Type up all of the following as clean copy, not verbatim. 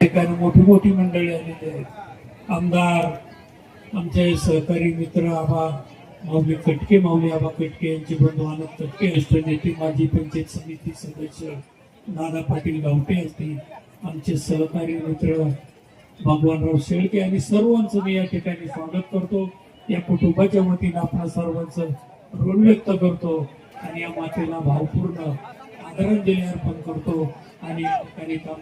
ठिकाणी मोठी मोठी मंडळी आलेली आहेत. आमदार, आमचे सहकारी मित्र आबा माऊली कटके, माऊली आबा कटके यांचे बंधू आनंद कटके, नेते, माजी पंचायत समिती सदस्य दादा पाटील गावटे असतील, आमचे सहकारी मित्र भगवानराव शेळके आणि सर्वांचं मी या ठिकाणी स्वागत करतो. या कुटुंबाच्या वतीने आपल्या सर्वांचं ऋण व्यक्त करतो आणि या मातेला भावपूर्ण आदरांजली अर्पण करतो आणि या ठिकाणी काम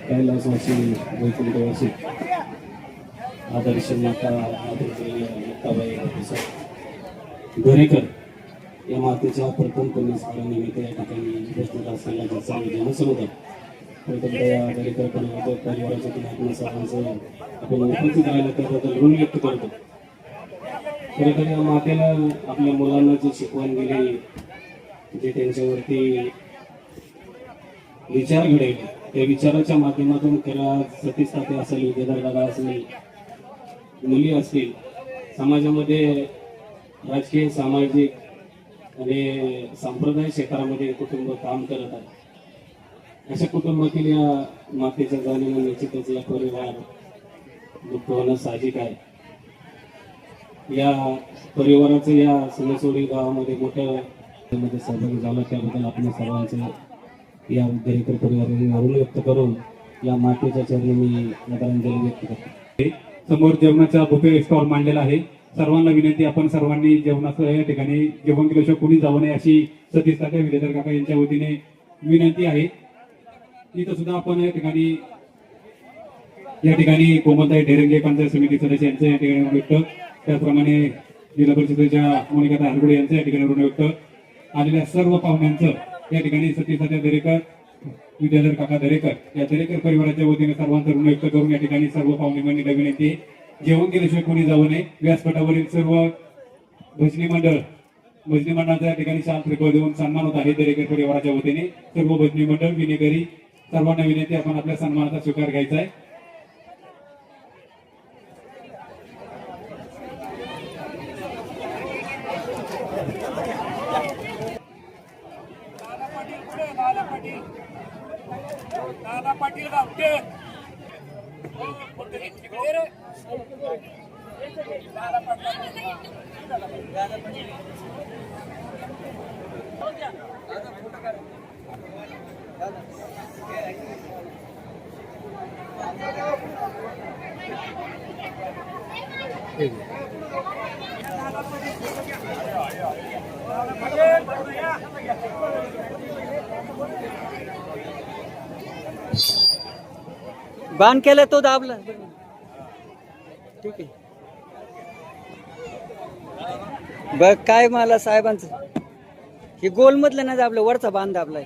कैलासवासी वैकुंठवासी आदर्श माता मुक्ताबाई दरेकर या मातेच्या प्रथम पुण्यस्मरणानिमित्त या ठिकाणी उपस्थित असलेल्या ज्याचा जनसमुदाय प्रथम या दरेकर परिवाराच्या तुम्ही सर्वांचं आपण उपस्थित राहिलं त्याबद्दल ऋण व्यक्त करतो. खरं तर या मातेला आपल्या मुलांना जी शिकवण दिली, जे त्यांच्यावरती विचार घडवले, त्या विचाराच्या माध्यमातून खरा सतीस्थापे असेल, विद्यादादा असेल, मुली असतील, समाजामध्ये राजकीय, सामाजिक आणि सांप्रदायिक क्षेत्रामध्ये कुटुंब काम करत आहे. अशा कुटुंबातील या मातेच्या जाणीव निश्चितच या परिवार दुःख होणं साहजिक आहे. या परिवाराचं या सणसोडी गावामध्ये मोठ्या मध्ये सहभागी झाला त्याबद्दल आपण सर्वांचे या दरेकर परिवाराने ऋण व्यक्त करून या मातेच्या चरणी मी आदरांजली व्यक्त करतो. समोर जेवणाचा बुफे स्टॉल मांडलेला आहे. सर्वांना विनंती, आपण सर्वांनी जेवणाचं या ठिकाणी जेवण केल्याशिवाय कोणी जाऊ नये अशी सतीश काका, विद्याधर काका यांच्या वतीने विनंती आहे. इथं सुद्धा आपण या ठिकाणी कोमलताई ढेरंगे पंचायत समिती सदस्य यांचं या ठिकाणी ऋण व्यक्त, त्याचप्रमाणे जिल्हा परिषदेच्या मोनिकाताई हरगुडे यांचं या ठिकाणी ऋण व्यक्त, आलेल्या सर्व पाहुण्यांचं या ठिकाणी सतीश दरेकर, विद्याधर काका दरेकर या दरेकर परिवाराच्या वतीने सर्वांचं ऋण व्यक्त करून या ठिकाणी सर्व पाहुणे मंडळी विनंती, जेवण केल्याशिवाय कोणी जाऊ नये. व्यासपीठावरील सर्व भजनी मंडळाचा या ठिकाणी शाल त्रिकोळ देऊन सन्मान होत आहे. दरेकर परिवाराच्या वतीने सर्व भजनी मंडळ, विनेकरी सर्वांना विनंती, आपण आपल्या सन्मानाचा स्वीकार घ्यायचा आहे. दादा पाटील गावटे बाण केलं तो दाबला, ठीक आहे. बघ काय मला साहेबांचं हे गोल मधलं नाही दाबलं, वरचा बाण दाबलाय.